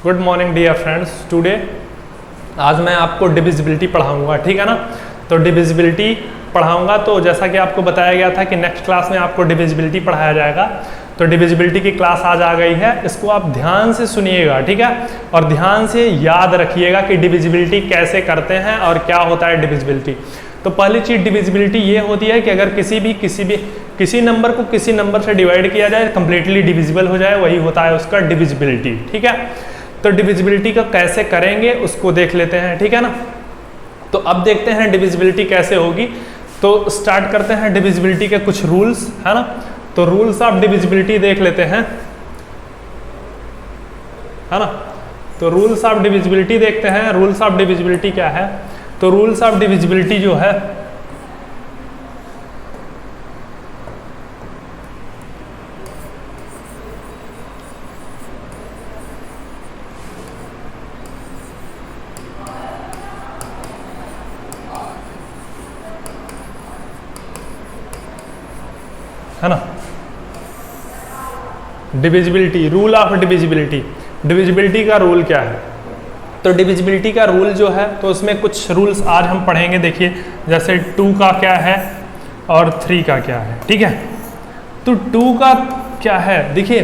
Good morning dear friends. Today आज मैं आपको डिविजिबिलिटी पढ़ाऊंगा, ठीक है ना। तो डिविजिबिलिटी पढ़ाऊंगा, तो जैसा कि आपको बताया गया था कि नेक्स्ट क्लास में आपको डिविजिबिलिटी पढ़ाया जाएगा। तो डिविजिबिलिटी की क्लास आज आ गई है, इसको आप ध्यान से सुनिएगा, ठीक है। और ध्यान से याद रखिएगा कि डिविजिबिलिटी कैसे करते हैं और क्या होता है डिविजिबिलिटी। तो पहली चीज़ डिविजिबिलिटी ये होती है कि अगर किसी नंबर को किसी नंबर से डिवाइड किया जाए, कंप्लीटली डिविजिबल हो जाए, वही होता है उसका डिविजिबिलिटी, ठीक है। तो डिविजिबिलिटी का कैसे करेंगे उसको देख लेते हैं, ठीक है ना। तो अब देखते हैं डिविजिबिलिटी कैसे होगी। तो स्टार्ट करते हैं डिविजिबिलिटी के कुछ रूल्स, है ना। तो रूल्स ऑफ डिविजिबिलिटी देख लेते हैं, है ना। तो रूल्स ऑफ डिविजिबिलिटी देखते हैं। रूल्स ऑफ डिविजिबिलिटी क्या है? तो रूल्स ऑफ डिविजिबिलिटी जो है ना, divisibility, rule of divisibility. Divisibility का रूल क्या है? तो डिविजिबिलिटी का रूल जो है, तो उसमें कुछ रूल्स आज हम पढ़ेंगे। देखिए, जैसे 2 का क्या है और 3 का क्या है, ठीक है। तो 2 का क्या है? देखिए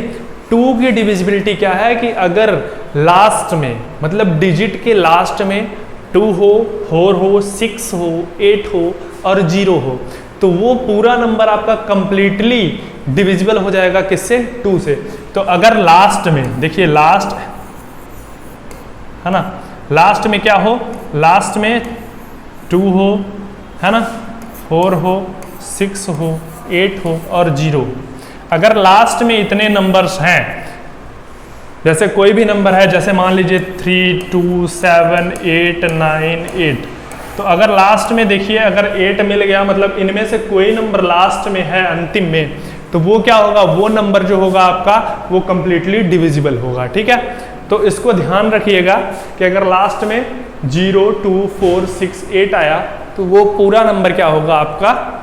2 की डिविजिबिलिटी क्या है कि अगर लास्ट में, मतलब डिजिट के लास्ट में 2 हो, 4 हो, 6 हो, 8 हो और 0 हो, तो वो पूरा नंबर आपका कंप्लीटली डिविजिबल हो जाएगा किससे? 2 से। तो अगर लास्ट में, देखिए लास्ट है ना, लास्ट में क्या हो? लास्ट में 2 हो, है ना, 4 हो, 6 हो, 8 हो और 0। अगर लास्ट में इतने नंबर्स हैं, जैसे कोई भी नंबर है, जैसे मान लीजिए 3, 2, 7, 8, 9, 8, तो अगर लास्ट में देखिए अगर 8 मिल गया, मतलब इनमें से कोई नंबर लास्ट में है, अंतिम में, तो वो क्या होगा? वो नंबर जो होगा आपका वो कंप्लीटली डिविजिबल होगा, ठीक है। तो इसको ध्यान रखिएगा कि अगर लास्ट में 0, 2, 4, 6, 8 आया, तो वो पूरा नंबर क्या होगा? आपका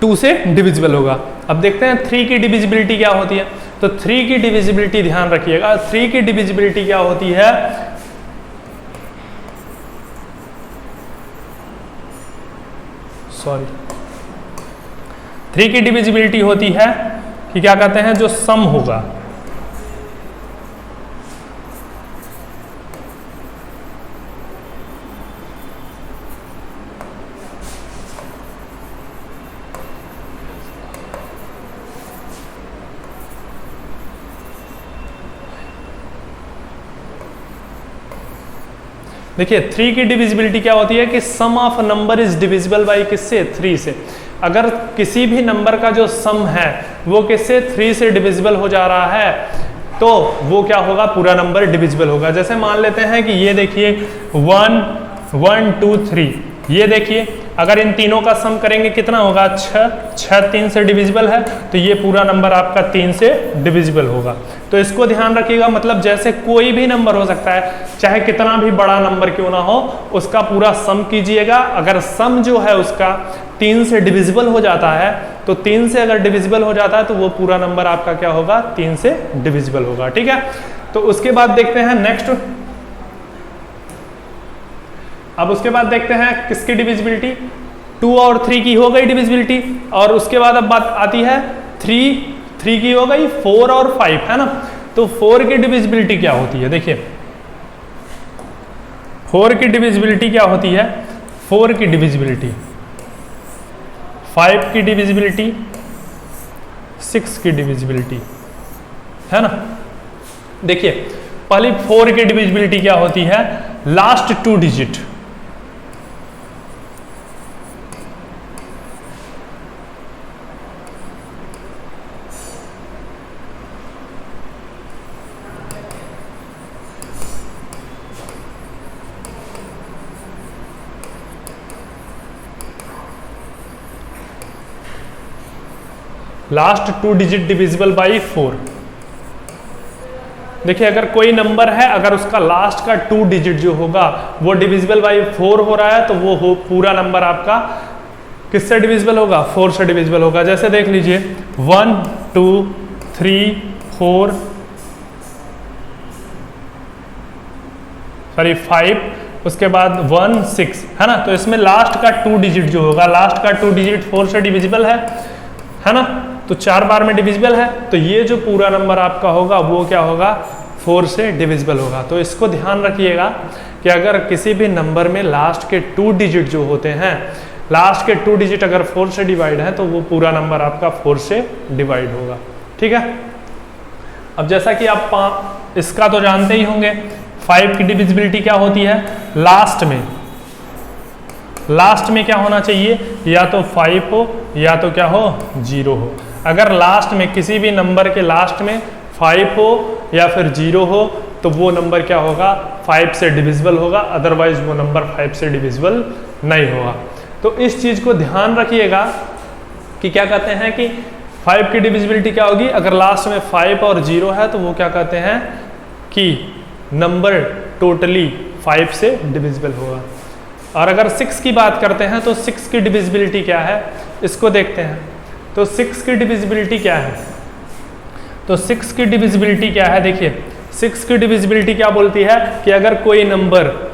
2 से डिविजिबल होगा। अब देखते हैं 3 की डिविजिबिलिटी क्या होती है। तो 3 की डिविजिबिलिटी ध्यान रखिएगा। 3 की डिविजिबिलिटी क्या होती है? सॉरी, 3 की डिविजिबिलिटी होती है कि क्या कहते हैं, जो सम होगा, देखिए 3 की डिविजिबिलिटी क्या होती है कि sum of number is divisible by किससे? 3 से। अगर किसी भी नंबर का जो सम है वो किससे? 3 से डिविजिबल हो जा रहा है, तो वो क्या होगा? पूरा नंबर डिविजिबल होगा। जैसे मान लेते हैं कि ये देखिए 1, 1, 2, 3, ये देखिए अगर इन तीनों का सम करेंगे कितना होगा? 6 3 से डिविजिबल है, तो ये पूरा नंबर आपका 3 से डिविजिबल होगा। तो इसको ध्यान रखिएगा, मतलब जैसे कोई भी नंबर हो सकता है, चाहे कितना भी बड़ा नंबर क्यों ना हो, उसका पूरा सम कीजिएगा। अगर सम जो है उसका 3 से डिविजिबल हो जाता है, तो 3 से अगर डिविजिबल हो जाता है तो वो पूरा नंबर आपका क्या होगा? 3 से डिविजिबल होगा, ठीक है। तो उसके बाद देखते हैं नेक्स्ट। अब उसके बाद देखते हैं किसकी डिविजिबिलिटी? 2 और 3 की हो गई डिविजिबिलिटी। और उसके बाद अब बात आती है 3 की हो गई, 4 और 5, है ना। तो 4 की डिविजिबिलिटी क्या होती है? देखिए 4 की डिविजिबिलिटी क्या होती है? 4 की डिविजिबिलिटी, 5 की डिविजिबिलिटी, 6 की डिविजिबिलिटी, है ना। देखिए पहली 4 की डिविजिबिलिटी क्या होती है? Last 2 digit, last 2 digit divisible by 4। देखिए अगर कोई नंबर है, अगर उसका लास्ट का 2 डिजिट जो होगा वो डिविजिबल बाई 4 हो रहा है, तो वो पूरा नंबर आपका किससे डिविजिबल होगा? 4 से डिविजिबल होगा। जैसे देख लीजिए 1 2 3 4 सॉरी 5, उसके बाद 1 6 है ना। तो इसमें लास्ट का 2 डिजिट जो होगा, लास्ट का 2 डिजिट 4 से डिविजिबल है ना, तो 4 बार में डिविजिबल है, तो ये जो पूरा नंबर आपका होगा वो क्या होगा, 4 से डिविजिबल होगा। तो इसको ध्यान रखिएगा कि अगर किसी भी नंबर में लास्ट के 2 डिजिट जो होते हैं, लास्ट के 2 डिजिट अगर 4 से डिवाइड है तो वो पूरा नंबर आपका 4 से डिवाइड होगा। ठीक है। अब जैसा कि आप इसका तो जानते ही होंगे, 5 की डिविजिबिलिटी क्या होती है, लास्ट में क्या होना चाहिए, या तो 5 हो या तो क्या हो, 0 हो। अगर लास्ट में किसी भी नंबर के लास्ट में 5 हो या फिर 0 हो तो वो नंबर क्या होगा, 5 से डिविजिबल होगा, अदरवाइज वो नंबर 5 से डिविजिबल नहीं होगा। तो इस चीज को ध्यान रखिएगा कि क्या कहते हैं कि 5 की डिविजिबिलिटी क्या होगी, अगर लास्ट में 5 और 0 है तो वो क्या कहते हैं कि नंबर टोटली 5 से डिविजिबल होगा। और अगर 6 की बात करते हैं तो 6 की डिविजिबिलिटी क्या है, इसको देखते हैं। तो 6 की डिविजिबिलिटी क्या है, तो 6 की डिविजिबिलिटी क्या है, देखिए 6 की डिविजिबिलिटी क्या बोलती है कि अगर कोई नंबर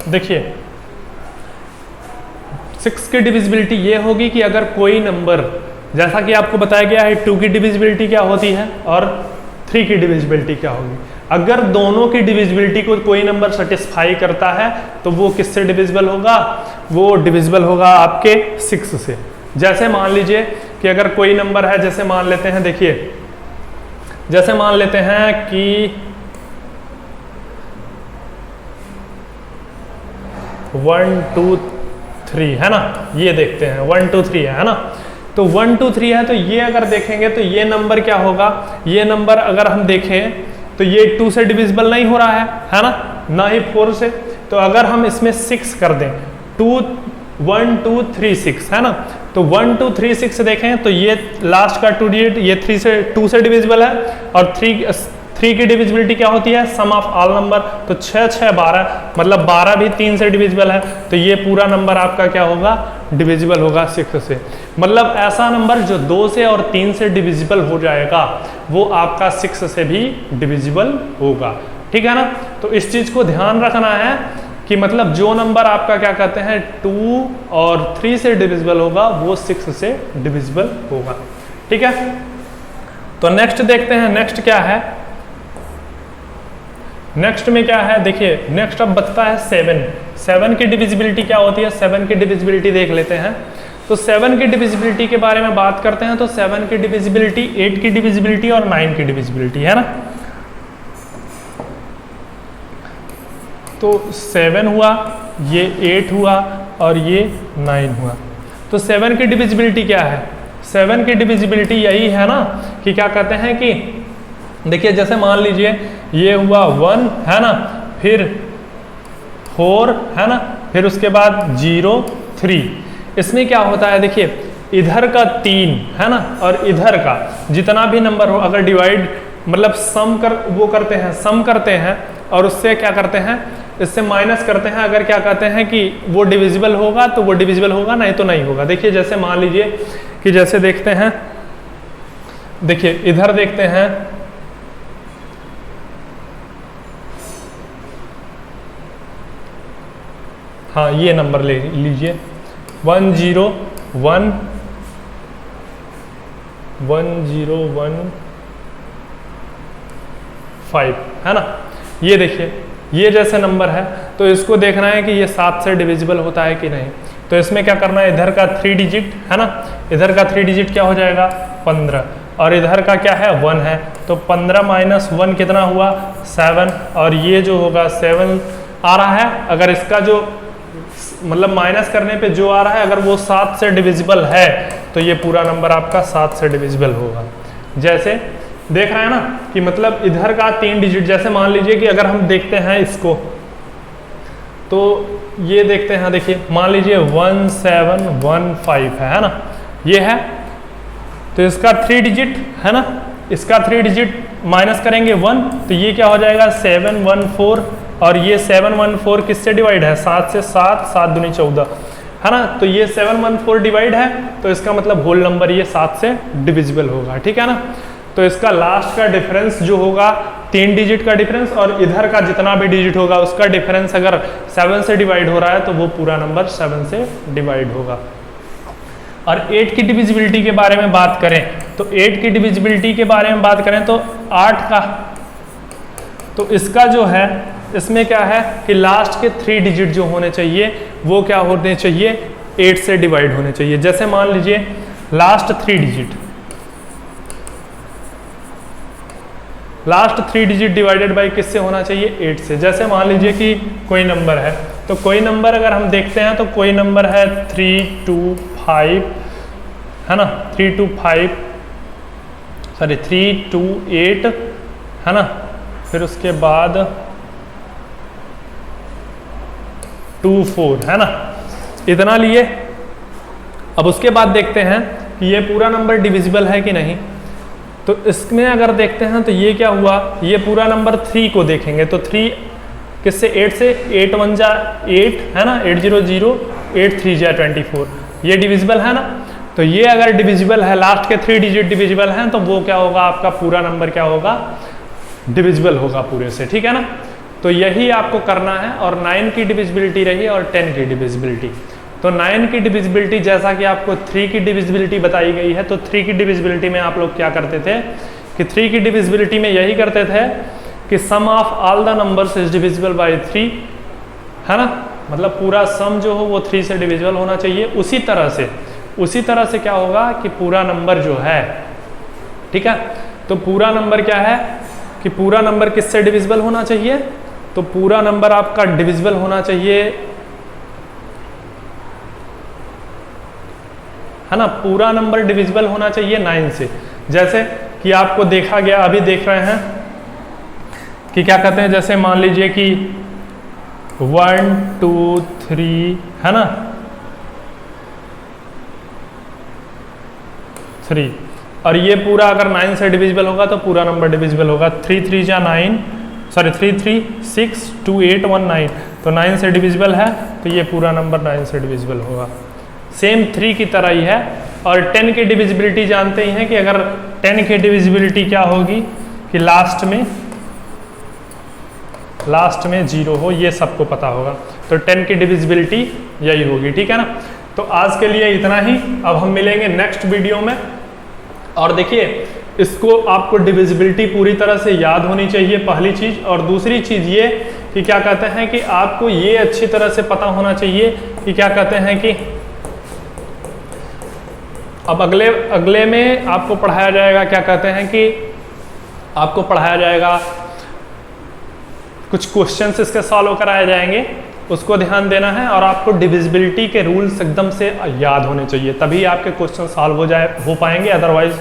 देखिए 6 की डिविजिबिलिटी ये होगी कि अगर कोई नंबर, जैसा कि आपको बताया गया है 2 की डिविजिबिलिटी क्या होती है और 3 की डिविजिबिलिटी क्या होगी, अगर दोनों की डिविजिबिलिटी को कोई नंबर सेटिस्फाई करता है तो वो किससे डिविजिबल होगा, वो डिविजिबल होगा आपके 6 से। जैसे मान लीजिए कि अगर कोई नंबर है, जैसे मान लेते हैं, देखिए जैसे मान लेते हैं कि 1 2 3 है ना, ये देखते हैं 1 2 3 है ना, तो 1 2 3 है, तो ये अगर देखेंगे तो ये नंबर क्या होगा, ये नंबर अगर हम देखें तो ये 2 से डिविजिबल नहीं हो रहा है ना, ना ही 4 से। तो अगर हम इसमें 6 कर दें, 1 2 3 6 है ना, तो 1 2 3 6 देखें तो ये लास्ट का 2 डिजिट ये 2 से डिविजिबल है, और 3 की डिविजिबिलिटी क्या होती है, सम ऑफ ऑल नंबर, तो 6 6 12, मतलब 12 भी 3 से डिविजिबल है, तो ये पूरा नंबर आपका क्या होगा, डिविजिबल होगा 6 से। मतलब ऐसा नंबर जो 2 से और 3 से डिविजिबल हो जाएगा वो आपका 6 से भी डिविजिबल होगा। ठीक है ना। तो इस चीज को ध्यान रखना है कि मतलब जो नंबर आपका क्या कहते हैं 2 और 3 से डिविजिबल होगा वो 6 से डिविजिबल होगा। ठीक है। तो नेक्स्ट देखते हैं, नेक्स्ट क्या है, नेक्स्ट में क्या है, देखिए नेक्स्ट अब बचता है 7 की डिविजिबिलिटी क्या होती है, 7 की डिविजिबिलिटी देख लेते हैं। तो 7 की डिविजिबिलिटी के बारे में बात करते हैं, तो 7 की डिविजिबिलिटी 8 की डिविजिबिलिटी और 9 की डिविजिबिलिटी है ना। तो 7 हुआ, ये 8 हुआ और ये 9 हुआ। तो 7 की डिविजिबिलिटी क्या है, 7 की डिविजिबिलिटी यही है ना कि क्या कहते हैं कि देखिए जैसे मान लीजिए ये हुआ 1 है ना, फिर 4 है ना, फिर उसके बाद 0 3। इसमें क्या होता है, देखिए इधर का 3 है ना और इधर का जितना भी नंबर हो अगर डिवाइड मतलब सम करते हैं, सम करते हैं और उससे क्या करते हैं, इससे माइनस करते हैं, अगर क्या कहते हैं कि वो डिविजिबल होगा तो वो डिविजिबल होगा, नहीं तो नहीं होगा। देखिए जैसे मान लीजिए कि जैसे देखते हैं, देखिए इधर देखते हैं, हाँ ये नंबर ले लीजिए 1 0 1 5 है ना। ये देखिए ये जैसे नंबर है तो इसको देखना है कि ये 7 से डिविजिबल होता है कि नहीं। तो इसमें क्या करना है, इधर का 3 डिजिट है ना, इधर का 3 डिजिट क्या हो जाएगा 15, और इधर का क्या है 1 है, तो 15 माइनस 1 कितना हुआ 7, और ये जो होगा 7 आ रहा है। अगर इसका जो मतलब माइनस करने पे जो आ रहा है अगर वो 7 से डिविजिबल है तो ये पूरा नंबर आपका 7 से डिविजिबल होगा। जैसे देख रहे हैं ना कि मतलब इधर का 3 डिजिट, जैसे मान लीजिए कि अगर हम देखते हैं इसको तो ये देखते हैं, देखिए मान लीजिए 1715 है ना, ये है तो इसका 3 डिजिट है ना, इसका 3 डिजिट माइनस करेंगे 1, तो ये क्या हो जाएगा 714, और ये 714 किससे डिवाइड है 7 से, 7 7 दूनी 14 है ना, तो ये 714 डिवाइड है, तो इसका मतलब होल नंबर ये 7 से डिविजिबल होगा, ठीक है ना। तो इसका लास्ट का डिफरेंस जो होगा 3 डिजिट का डिफरेंस, और इधर का जितना भी डिजिट होगा उसका डिफरेंस अगर 7 से डिवाइड हो रहा है तो वो पूरा नंबर 7 से डिवाइड होगा। और 8 की डिविजिबिलिटी के बारे में बात करें तो 8 की डिविजिबिलिटी के बारे में बात करें तो 8 का, तो इसका जो है इसमें क्या है कि लास्ट के 3 डिजिट जो होने चाहिए वो क्या होने चाहिए 8 से डिवाइड होने चाहिए। जैसे मान लीजिए लास्ट 3 डिजिट डिवाइडेड बाय किससे होना चाहिए 8 से। जैसे मान लीजिए कि कोई नंबर है, तो कोई नंबर अगर हम देखते हैं तो कोई नंबर है 325 है ना, 328 है ना, फिर उसके बाद 24 है ना, इतना लिए। अब उसके बाद देखते हैं कि ये पूरा नंबर डिविजिबल है कि नहीं। तो इसमें अगर देखते हैं तो ये क्या हुआ, ये पूरा नंबर 3 को देखेंगे तो 3 किससे 8 से, 8 1 जा 8 है ना, 8 0 0 8 3 जा 24, ये डिविजिबल है ना। तो ये अगर डिविजिबल है, लास्ट के 3 डिजिट डिविजिबल हैं, तो वो क्या होगा आपका पूरा नंबर क्या होगा डिविजिबल होगा पूरे से, ठीक है ना। तो यही आपको करना है। और 9 की डिविजिबिलिटी रही और 10 की डिविजिबिलिटी। तो 9 की डिविजिबिलिटी जैसा कि आपको 3 की डिविजिबिलिटी बताई गई है, तो 3 की डिविजिबिलिटी में आप लोग क्या करते थे कि 3 की डिविजिबिलिटी में यही करते थे कि sum of all the numbers is divisible by 3 है ना, मतलब पूरा सम जो हो वो 3 से डिविजिबल होना चाहिए। उसी तरह से क्या होगा कि पूरा नंबर जो है, ठीक है, तो पूरा नंबर क्या है कि पूरा नंबर किससे डिविजिबल होना चाहिए, तो पूरा नंबर आपका डिविजिबल होना चाहिए है ना, पूरा नंबर डिविजिबल होना चाहिए 9 से। जैसे कि आपको देखा गया, अभी देख रहे हैं कि क्या कहते हैं, जैसे मान लीजिए कि 1 2 3 है ना 3, और ये पूरा अगर 9 से डिविजिबल होगा तो पूरा नंबर डिविजिबल होगा। 3 3 जा 9 3 3 6 2 8 1 9, तो 9 से डिविजिबल है, तो ये पूरा नंबर 9 से डिविजिबल होगा। सेम 3 की तरह ही है। और 10 की डिविजिबिलिटी जानते ही हैं कि अगर 10 की डिविजिबिलिटी क्या होगी कि लास्ट में 0 हो, ये सबको पता होगा। तो 10 की डिविजिबिलिटी यही होगी, ठीक है ना। तो आज के लिए इतना ही, अब हम मिलेंगे नेक्स्ट वीडियो में। और देखिए इसको आपको डिविजिबिलिटी पूरी तरह से याद होनी चाहिए, पहली चीज। और दूसरी चीज ये कि क्या कहते हैं कि आपको ये अच्छी तरह से पता होना चाहिए कि क्या कहते हैं कि अब अगले में आपको पढ़ाया जाएगा, क्या कहते हैं कि आपको पढ़ाया जाएगा कुछ क्वेश्चंस इसके सॉल्व कराए जाएंगे, उसको ध्यान देना है। और आपको डिविजिबिलिटी के रूल्स एकदम से याद होने चाहिए, तभी आपके क्वेश्चन सॉल्व हो पाएंगे, अदरवाइज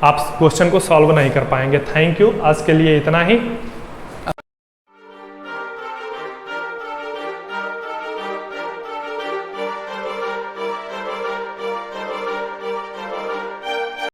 आप क्वेश्चन को सॉल्व नहीं कर पाएंगे। थैंक यू, आज के लिए इतना ही।